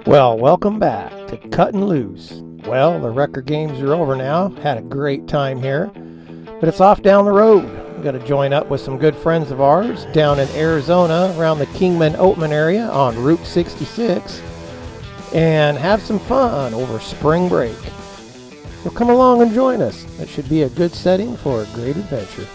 Well, welcome back to Cuttin' Loose. Well, the record games are over now. Had a great time here, but it's off down the road. We're going to join up with some good friends of ours down in Arizona around the Oatman area on Route 66 and have some fun over spring break. So come along and join us. It should be a good setting for a great adventure.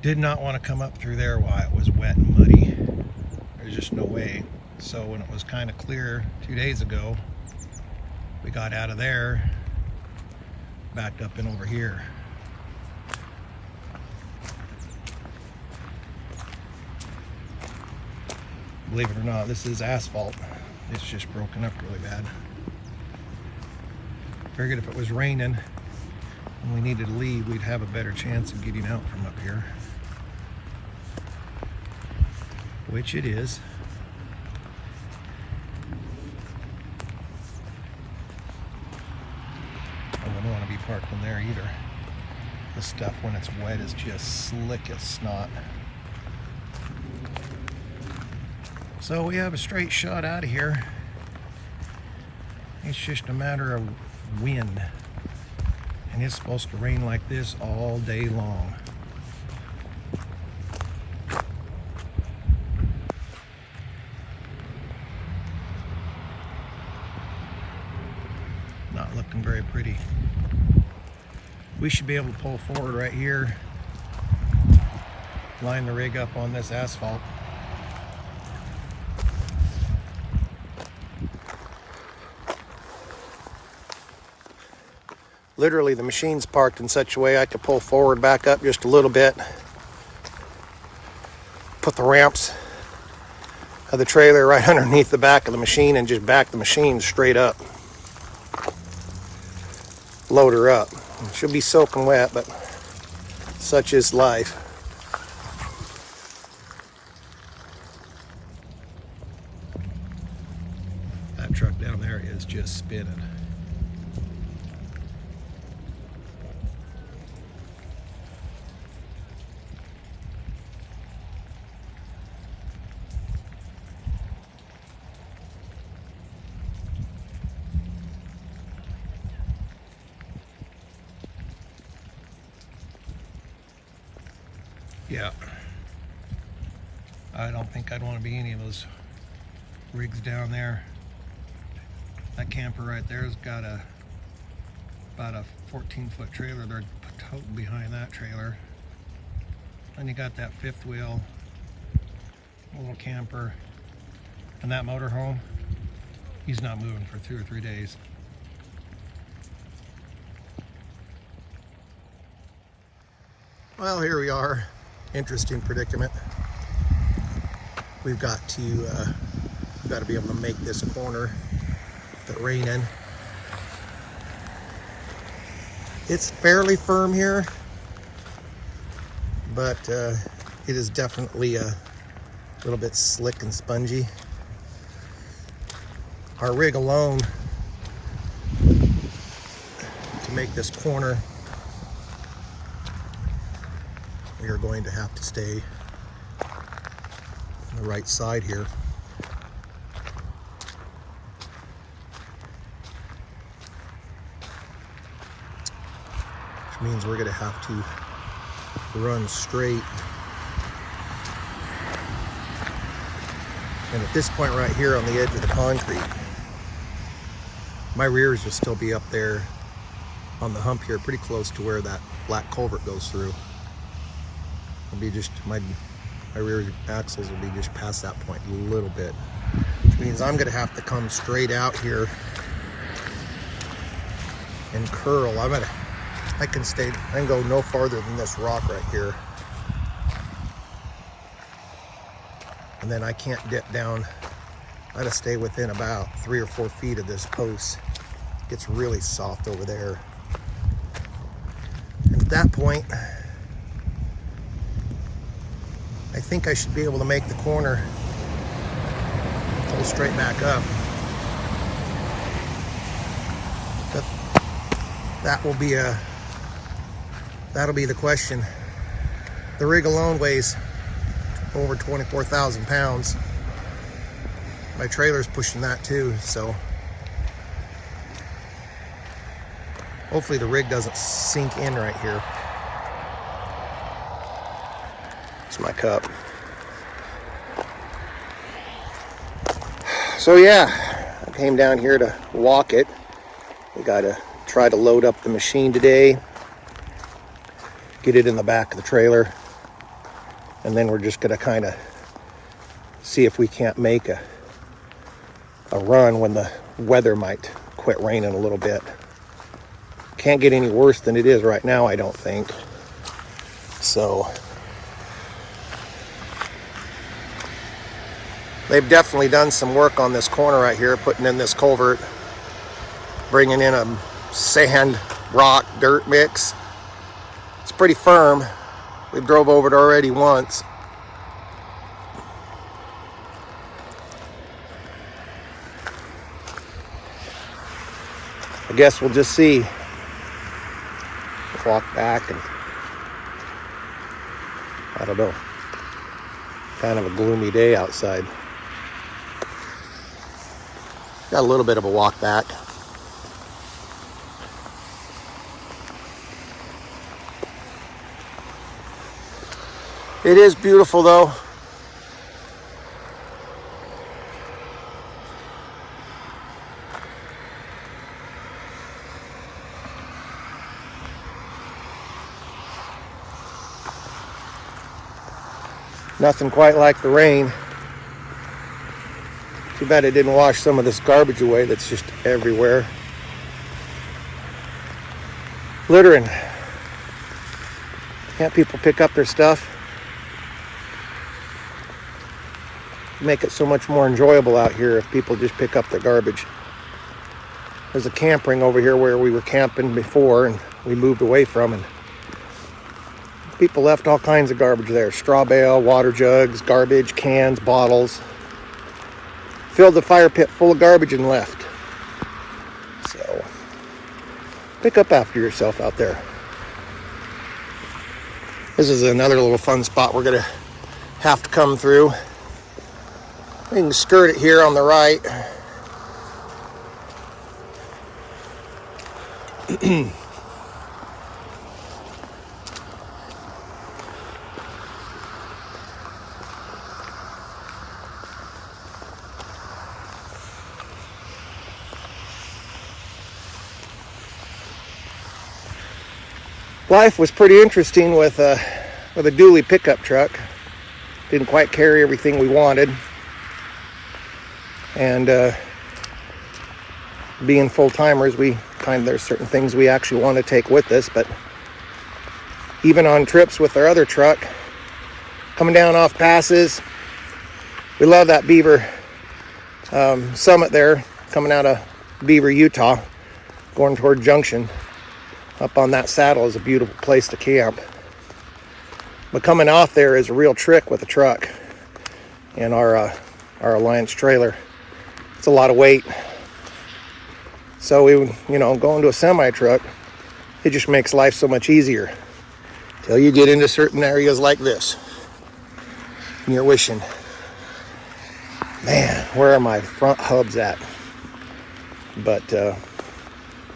Did not want to come up through there while it was wet and muddy. There's just no way. So when it was kind of clear 2 days ago, we got out of there, backed up in over here. Believe it or not, this is asphalt. It's just broken up really bad. Figured if it was raining and we needed to leave, we'd have a better chance of getting out from up here. Which it is. I wouldn't want to be parked in there either. This stuff, when it's wet, is just slick as snot. So we have a straight shot out of here. It's just a matter of wind. And it's supposed to rain like this all day long. Not looking very pretty. We should be able to pull forward right here, line the rig up on this asphalt. Literally, the machine's parked in such a way I could pull forward, back up just a little bit, put the ramps of the trailer right underneath the back of the machine and just back the machine straight up. Load her up. She'll be soaking wet, but such is life. That truck down there is just spinning. Yeah, I don't think I'd want to be any of those rigs down there. That camper right there has got about a 14-foot trailer. They're toting behind that trailer. And you got that fifth wheel, little camper, and that motorhome. He's not moving for 2 or 3 days. Well, here we are. Interesting predicament. We've got to be able to make this corner with the rain in. It's fairly firm here, but it is definitely a little bit slick and spongy. Our rig alone to make this corner, we are going to have to stay on the right side here. Which means we're going to have to run straight. And at this point right here on the edge of the concrete, my rears will still be up there on the hump here, pretty close to where that black culvert goes through. Will be just my rear axles will be just past that point a little bit, which means I'm going to have to come straight out here and curl. I can go no farther than this rock right here, and then I can't dip down. I got to stay within about 3 or 4 feet of this post. It gets really soft over there, and at that point I think I should be able to make the corner, pull straight back up. But that'll be the question. The rig alone weighs over 24,000 pounds. My trailer's pushing that too, so hopefully the rig doesn't sink in right here. It's my cup. So yeah, I came down here to walk it. We gotta try to load up the machine today, get it in the back of the trailer, and then we're just gonna kind of see if we can't make a run when the weather might quit raining a little bit. Can't get any worse than it is right now, I don't think. So they've definitely done some work on this corner right here, putting in this culvert, bringing in a sand, rock, dirt mix. It's pretty firm. We drove over it already once. I guess we'll just see. Walk back, and I don't know. Kind of a gloomy day outside. Got a little bit of a walk back. It is beautiful though. Nothing quite like the rain. Too bad it didn't wash some of this garbage away that's just everywhere. Littering. Can't people pick up their stuff? Make it so much more enjoyable out here if people just pick up their garbage. There's a camp ring over here where we were camping before and we moved away from, and people left all kinds of garbage there. Straw bale, water jugs, garbage, cans, bottles. Filled the fire pit full of garbage and left. So, pick up after yourself out there. This is another little fun spot we're gonna have to come through. We can skirt it here on the right. Life was pretty interesting with a dually pickup truck. Didn't quite carry everything we wanted, and being full-timers, there's certain things we actually want to take with us. But even on trips with our other truck, coming down off passes, we love that Beaver summit there, coming out of Beaver, Utah, going toward Junction. Up on that saddle is a beautiful place to camp. But coming off there is a real trick with the truck and our Alliance trailer. It's a lot of weight. So going to a semi truck, it just makes life so much easier. Till you get into certain areas like this. And you're wishing, man, where are my front hubs at? But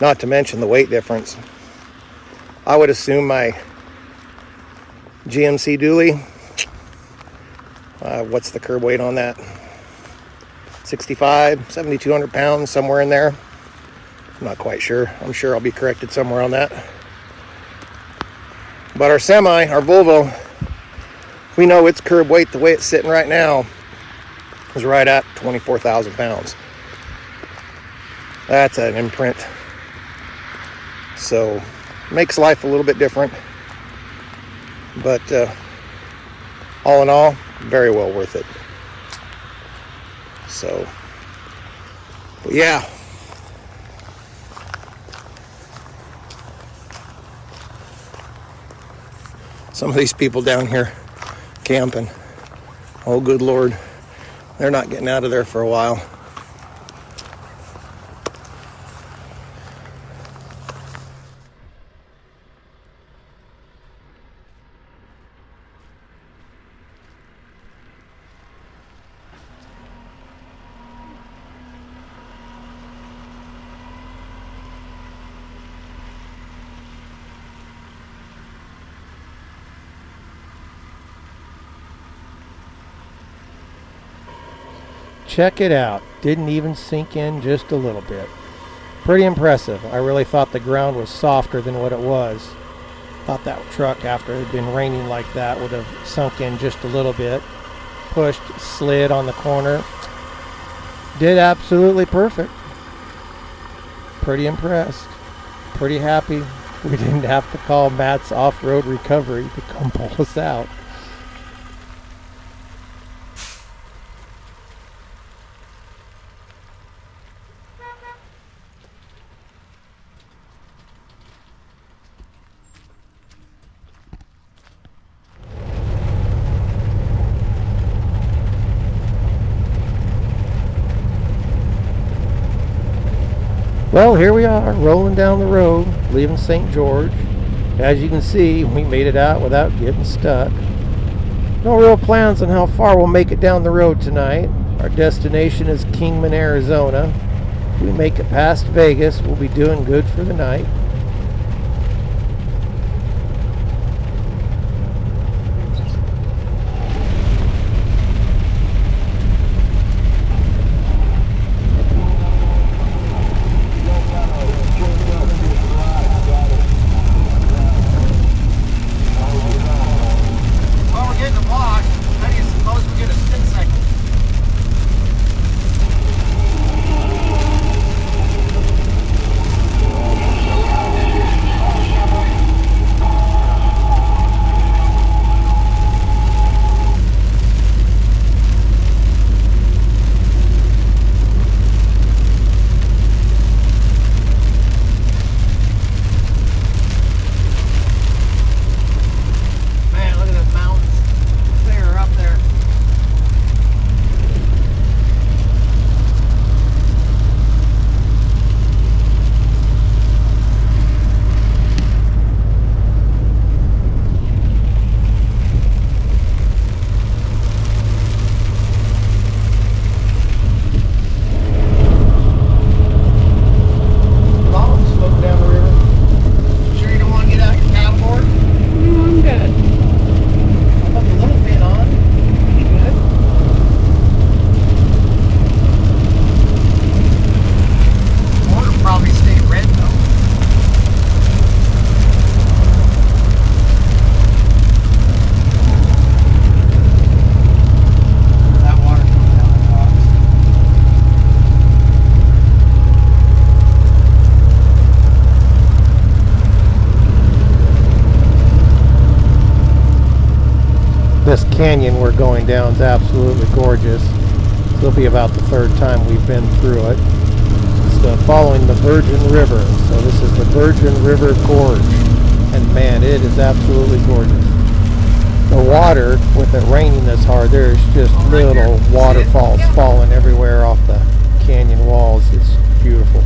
not to mention the weight difference. I would assume my GMC dually, what's the curb weight on that? 7,200 pounds, somewhere in there. I'm not quite sure. I'm sure I'll be corrected somewhere on that. But our semi, our Volvo, we know its curb weight, the way it's sitting right now, is right at 24,000 pounds. That's an imprint. So, makes life a little bit different. But all in all, very well worth it. So, but yeah. Some of these people down here camping, oh good Lord, they're not getting out of there for a while. check it out. Didn't even sink in just a little bit. Pretty impressive. I really thought the ground was softer than what it was. Thought that truck, after it had been raining like that, would have sunk in just a little bit. Pushed, slid on the corner. Did absolutely perfect. Pretty impressed. Pretty happy we didn't have to call Matt's Off-Road Recovery to come pull us out. Well, here we are, rolling down the road, leaving St. George. As you can see, we made it out without getting stuck. No real plans on how far we'll make it down the road tonight. Our destination is Kingman, Arizona. If we make it past Vegas, we'll be doing good for the night. This canyon we're going down is absolutely gorgeous. This will be about the third time we've been through it. It's following the Virgin River, so this is the Virgin River Gorge, and man, it is absolutely gorgeous. The water, with it raining this hard, there's just little waterfalls falling everywhere off the canyon walls. It's beautiful.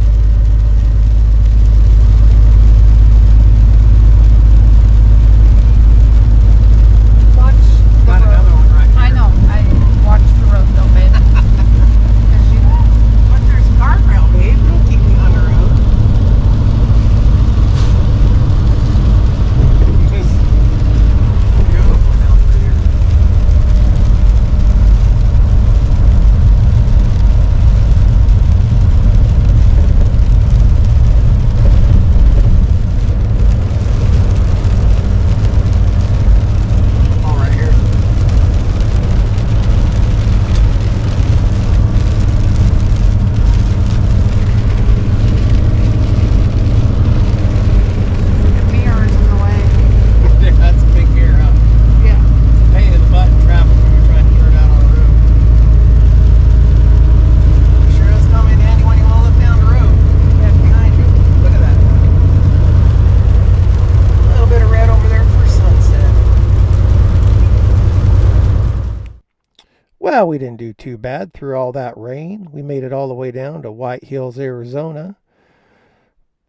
Well, we didn't do too bad through all that rain. We made it all the way down to White Hills, Arizona.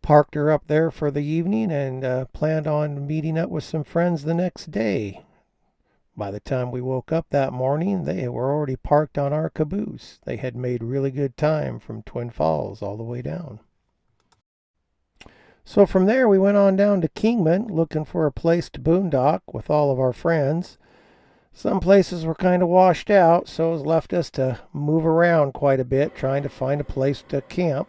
Parked her up there for the evening and planned on meeting up with some friends the next day. By the time we woke up that morning, they were already parked on our caboose. They had made really good time from Twin Falls all the way down. So from there, we went on down to Kingman, looking for a place to boondock with all of our friends. Some places were kind of washed out, so it left us to move around quite a bit trying to find a place to camp.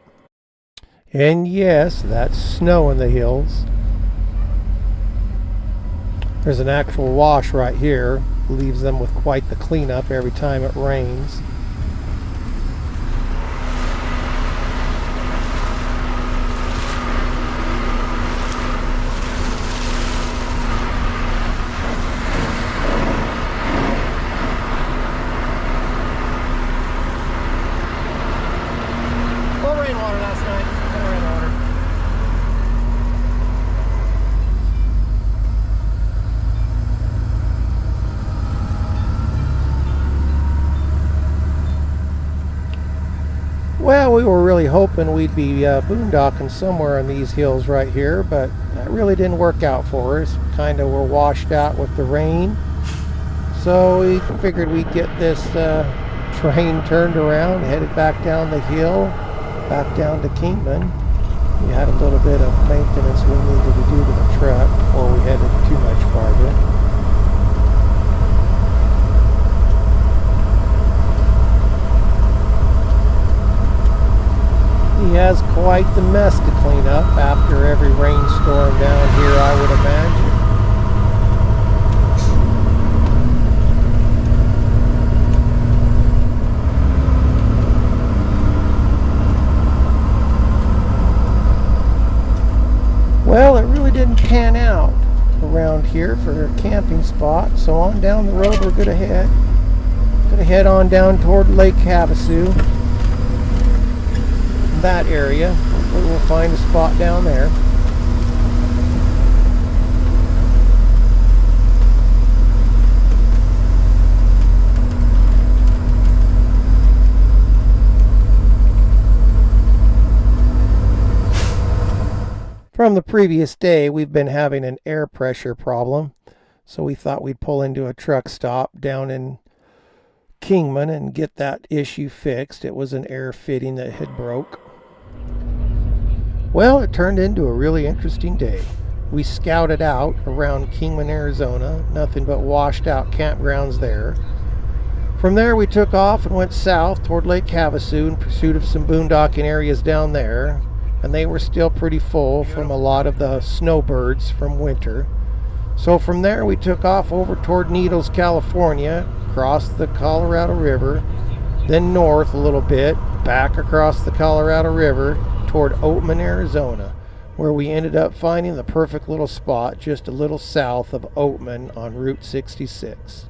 And yes, that's snow in the hills. There's an actual wash right here. Leaves them with quite the cleanup every time it rains. Rainwater last night. Rainwater. Well, we were really hoping we'd be boondocking somewhere in these hills right here, but that really didn't work out for us. Kind of were washed out with the rain. So we figured we'd get this train turned around, headed back down the hill, back down to Kingman. We had a little bit of maintenance we needed to do to the truck before we headed too much farther. He has quite the mess to clean up after every rainstorm down here, I would imagine. Well, it really didn't pan out around here for a camping spot, so on down the road we're gonna head on down toward Lake Havasu. That area. Hopefully we'll find a spot down there. From the previous day, we've been having an air pressure problem, so we thought we'd pull into a truck stop down in Kingman and get that issue fixed. It was an air fitting that had broke. Well, it turned into a really interesting day. We scouted out around Kingman, Arizona. Nothing but washed out campgrounds there. From there we took off and went south toward Lake Havasu in pursuit of some boondocking areas down there. And they were still pretty full from a lot of the snowbirds from winter. So from there we took off over toward Needles, California, crossed the Colorado River, then north a little bit, back across the Colorado River toward Oatman, Arizona, where we ended up finding the perfect little spot just a little south of Oatman on Route 66.